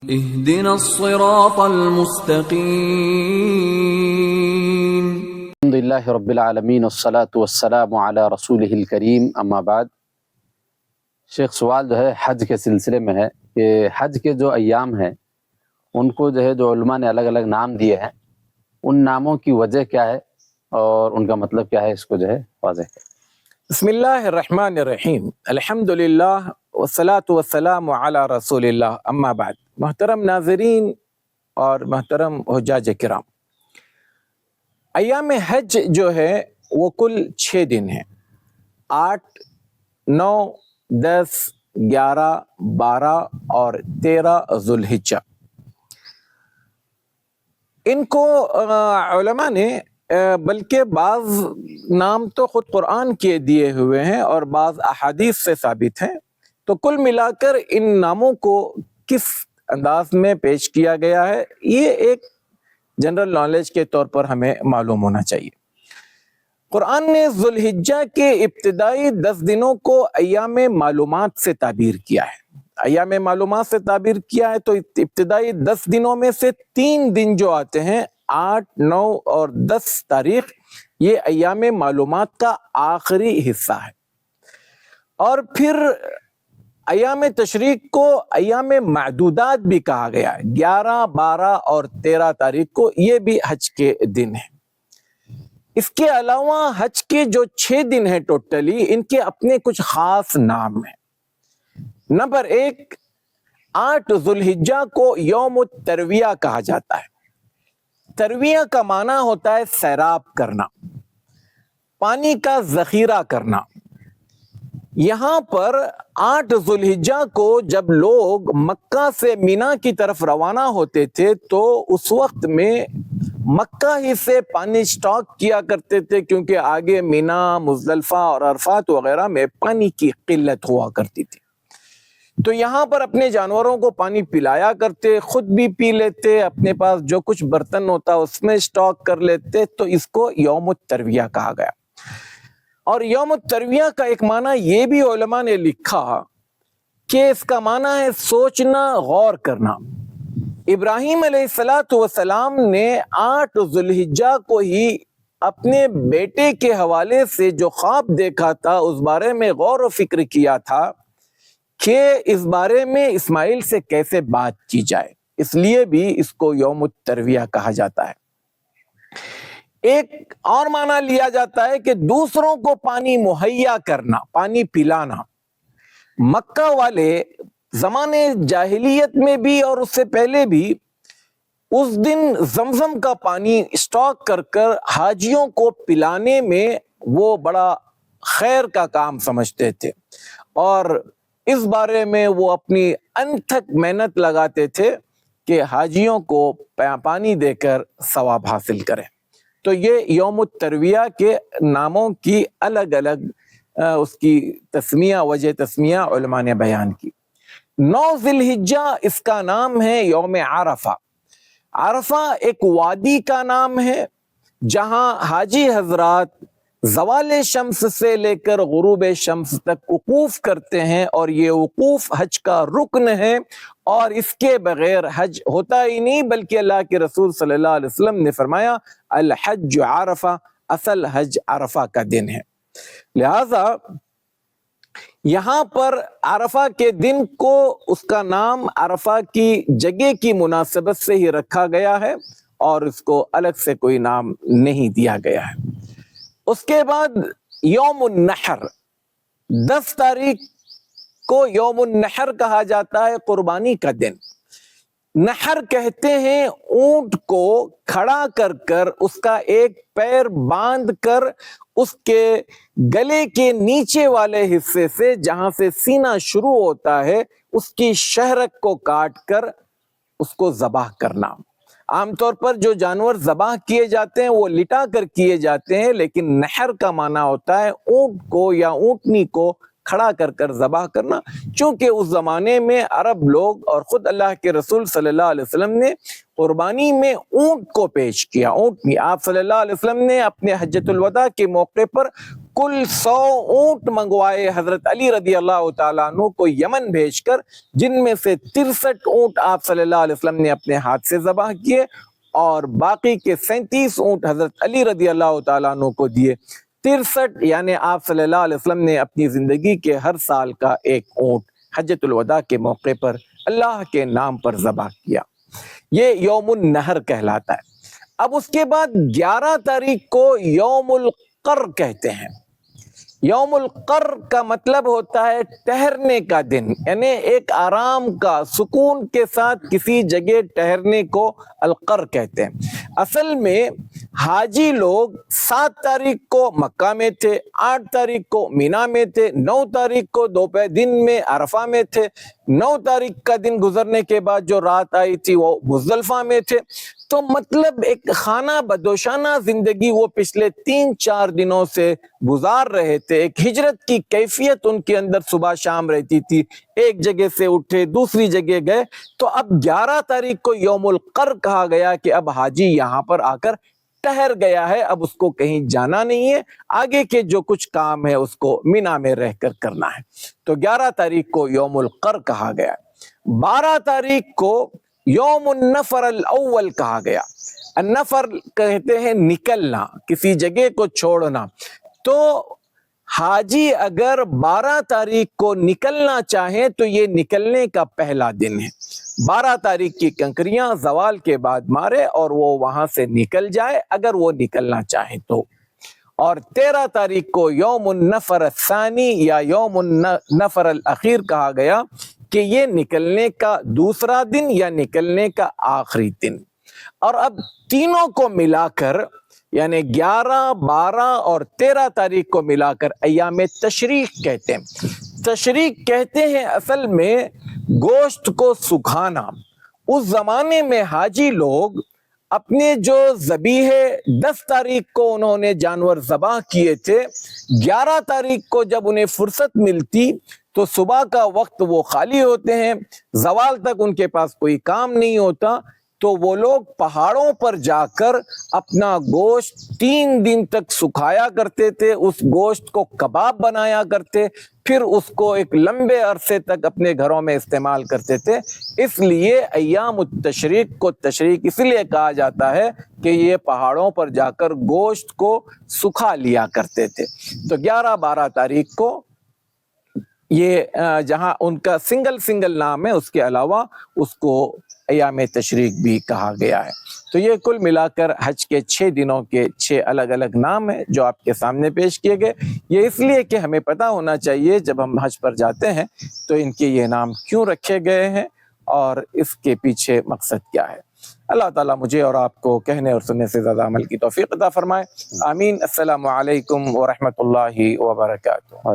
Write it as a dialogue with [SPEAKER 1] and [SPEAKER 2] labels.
[SPEAKER 1] اهدنا الصراط المستقیم۔
[SPEAKER 2] الحمدللہ رب العالمین والصلاة والسلام علی رسولہ الکریم، اما بعد۔ شیخ، سوال جو ہے حج کے سلسلے میں ہے کہ حج کے جو ایام ہیں ان کو جو ہے جو علماء نے الگ الگ نام دیے ہیں، ان ناموں کی وجہ کیا ہے اور ان کا مطلب کیا ہے، اس کو جو ہے واضح ہے۔
[SPEAKER 3] بسم اللہ الرحمن الرحیم، الحمدللہ والصلاة والسلام علی رسول اللہ، اما بعد۔ محترم ناظرین اور محترم حجاج کرام، ایام حج جو ہے وہ کل 6 دن ہیں، 8، 9، 10، 11، 12 اور 13 ذوالحجہ۔ ان کو علماء نے بلکہ بعض نام تو خود قرآن کے دیے ہوئے ہیں اور بعض احادیث سے ثابت ہیں، تو کل ملا کر ان ناموں کو کس انداز میں پیش کیا گیا ہے، یہ ایک جنرل نالج کے طور پر ہمیں معلوم ہونا چاہیے۔ قرآن نے ذوالحجہ کے ابتدائی 10 دنوں کو ایام معلومات سے تعبیر کیا ہے۔ ایام معلومات سے تعبیر کیا ہے تو ابتدائی 10 دنوں میں سے 3 دن جو آتے ہیں، 8، 9 اور 10 تاریخ، یہ ایام معلومات کا آخری حصہ ہے۔ اور پھر ایام تشریق کو ایام معدودات بھی کہا گیا ہے، 11، 12 اور 13 تاریخ کو، یہ بھی حج کے دن ہیں۔ اس کے علاوہ حج کے جو 6 دن ہیں ٹوٹلی، ان کے اپنے کچھ خاص نام ہیں۔ نمبر 1، 8 ذوالحجہ کو یوم الترویہ کہا جاتا ہے۔ ترویہ کا معنی ہوتا ہے سیراب کرنا، پانی کا ذخیرہ کرنا۔ یہاں پر 8 ذوالحجہ کو جب لوگ مکہ سے مینا کی طرف روانہ ہوتے تھے تو اس وقت میں مکہ ہی سے پانی سٹاک کیا کرتے تھے، کیونکہ آگے مینا، مزدلفہ اور عرفات وغیرہ میں پانی کی قلت ہوا کرتی تھی۔ تو یہاں پر اپنے جانوروں کو پانی پلایا کرتے، خود بھی پی لیتے، اپنے پاس جو کچھ برتن ہوتا اس میں سٹاک کر لیتے، تو اس کو یوم الترویہ کہا گیا۔ اور یوم الترویہ کا ایک معنی یہ بھی علماء نے لکھا کہ اس کا معنی ہے سوچنا، غور کرنا۔ ابراہیم علیہ السلام نے 8 ذوالحجہ کو ہی اپنے بیٹے کے حوالے سے جو خواب دیکھا تھا اس بارے میں غور و فکر کیا تھا کہ اس بارے میں اسماعیل سے کیسے بات کی جائے، اس لیے بھی اس کو یوم الترویہ کہا جاتا ہے۔ ایک اور معنی لیا جاتا ہے کہ دوسروں کو پانی مہیا کرنا، پانی پلانا۔ مکہ والے زمانے جاہلیت میں بھی اور اس سے پہلے بھی اس دن زمزم کا پانی سٹاک کر کر حاجیوں کو پلانے میں وہ بڑا خیر کا کام سمجھتے تھے، اور اس بارے میں وہ اپنی انتھک محنت لگاتے تھے کہ حاجیوں کو پانی دے کر ثواب حاصل کریں۔ تو یہ یوم الترویہ کے ناموں کی الگ الگ اس کی تسمیہ، وجہ تسمیہ علماء نے بیان کی۔ 9 ذوالحجہ اس کا نام ہے یوم عرفہ۔ عرفہ ایک وادی کا نام ہے جہاں حاجی حضرات زوال شمس سے لے کر غروب شمس تک وقوف کرتے ہیں، اور یہ وقوف حج کا رکن ہے، اور اس کے بغیر حج ہوتا ہی نہیں، بلکہ اللہ کے رسول صلی اللہ علیہ وسلم نے فرمایا الحج عرفہ، اصل حج عرفہ کا دن ہے۔ لہذا یہاں پر عرفہ کے دن کو اس کا نام عرفہ کی جگہ کی مناسبت سے ہی رکھا گیا ہے، اور اس کو الگ سے کوئی نام نہیں دیا گیا ہے۔ اس کے بعد یوم النحر، 10 تاریخ کو یوم النحر کہا جاتا ہے، قربانی کا دن۔ نحر کہتے ہیں اونٹ کو کھڑا کر کر اس کا ایک پیر باندھ کر اس کے گلے کے نیچے والے حصے سے، جہاں سے سینہ شروع ہوتا ہے، اس کی شہرک کو کاٹ کر اس کو ذبح کرنا۔ عام طور پر جو جانور ذبح کیے جاتے ہیں وہ لٹا کر کیے جاتے ہیں، لیکن نحر کا معنی ہوتا ہے اونٹ کو یا اونٹنی کو کھڑا کر کر ذبح کرنا، چونکہ اس زمانے میں عرب لوگ اور خود اللہ کے رسول صلی اللہ علیہ وسلم نے قربانی میں اونٹ کو پیش کیا۔ اونٹنی، آپ صلی اللہ علیہ وسلم نے اپنے حجۃ الوداع کے موقع پر کل 100 اونٹ منگوائے حضرت علی رضی اللہ تعالیٰ عنہ کو یمن بھیج کر، جن میں سے 63 اونٹ آپ صلی اللہ علیہ وسلم نے اپنے ہاتھ سے ذبح کیے اور باقی کے 37 اونٹ حضرت علی رضی اللہ تعالیٰ عنہ کو دیے۔ 63 یعنی آپ صلی اللہ علیہ وسلم نے اپنی زندگی کے ہر سال کا ایک اونٹ حجۃ الوداع کے موقع پر اللہ کے نام پر ذبح کیا۔ یہ یوم النحر کہلاتا ہے۔ اب اس کے بعد 11 تاریخ کو یوم القر کہتے ہیں۔ یوم القر کا مطلب ہوتا ہے ٹہرنے کا دن، یعنی ایک آرام کا، سکون کے ساتھ کسی جگہ ٹہرنے کو القر کہتے ہیں۔ اصل میں حاجی لوگ 7 تاریخ کو مکہ میں تھے، 8 تاریخ کو مینا میں تھے، 9 تاریخ کو دوپہر دن میں عرفہ میں تھے، 9 تاریخ کا دن گزرنے کے بعد جو رات آئی تھی وہ مزدلفہ میں تھے۔ تو مطلب ایک خانہ بدوشانہ زندگی وہ پچھلے 3-4 دنوں سے گزار رہے تھے۔ ایک ہجرت کی کیفیت ان کے اندر صبح شام رہتی تھی، ایک جگہ سے اٹھے دوسری جگہ گئے۔ تو اب 11 تاریخ کو یوم القر کہا گیا کہ اب حاجی یہاں پر آ کر ٹہر گیا ہے، اب اس کو کہیں جانا نہیں ہے، آگے کے جو کچھ کام ہے اس کو مینا میں رہ کر کرنا ہے۔ تو 11 تاریخ کو یوم القر کہا گیا۔ 12 تاریخ کو یوم النفر الاول کہا گیا۔ النفر کہتے ہیں نکلنا، کسی جگہ کو چھوڑنا۔ تو حاجی اگر 12 تاریخ کو نکلنا چاہیں تو یہ نکلنے کا پہلا دن ہے۔ 12 تاریخ کی کنکریاں زوال کے بعد مارے اور وہ وہاں سے نکل جائے اگر وہ نکلنا چاہیں تو۔ اور 13 تاریخ کو یوم النفر الثانی یا یوم النفر الاخیر کہا گیا کہ یہ نکلنے کا دوسرا دن یا نکلنے کا آخری دن۔ اور اب تینوں کو ملا کر یعنی 11، 12 اور 13 تاریخ کو ملا کر ایام تشریق کہتے ہیں۔ تشریق کہتے ہیں اصل میں گوشت کو سکھانا۔ اس زمانے میں حاجی لوگ اپنے جو ذبیحے 10 تاریخ کو انہوں نے جانور ذبح کیے تھے، 11 تاریخ کو جب انہیں فرصت ملتی تو صبح کا وقت وہ خالی ہوتے ہیں، زوال تک ان کے پاس کوئی کام نہیں ہوتا، تو وہ لوگ پہاڑوں پر جا کر اپنا گوشت 3 دن تک سکھایا کرتے تھے، اس گوشت کو کباب بنایا کرتے، پھر اس کو ایک لمبے عرصے تک اپنے گھروں میں استعمال کرتے تھے۔ اس لیے ایام التشریق کو تشریق اس لیے کہا جاتا ہے کہ یہ پہاڑوں پر جا کر گوشت کو سکھا لیا کرتے تھے۔ تو 11، 12 تاریخ کو یہ جہاں ان کا سنگل نام ہے، اس کے علاوہ اس کو ایام تشریق بھی کہا گیا ہے۔ تو یہ کل ملا کر حج کے 6 دنوں کے 6 الگ الگ نام ہیں جو آپ کے سامنے پیش کیے گئے۔ یہ اس لیے کہ ہمیں پتہ ہونا چاہیے جب ہم حج پر جاتے ہیں تو ان کے یہ نام کیوں رکھے گئے ہیں اور اس کے پیچھے مقصد کیا ہے۔ اللہ تعالیٰ مجھے اور آپ کو کہنے اور سننے سے زیادہ عمل کی توفیق عطا فرمائے۔ آمین۔ السلام علیکم ورحمۃ اللہ وبرکاتہ۔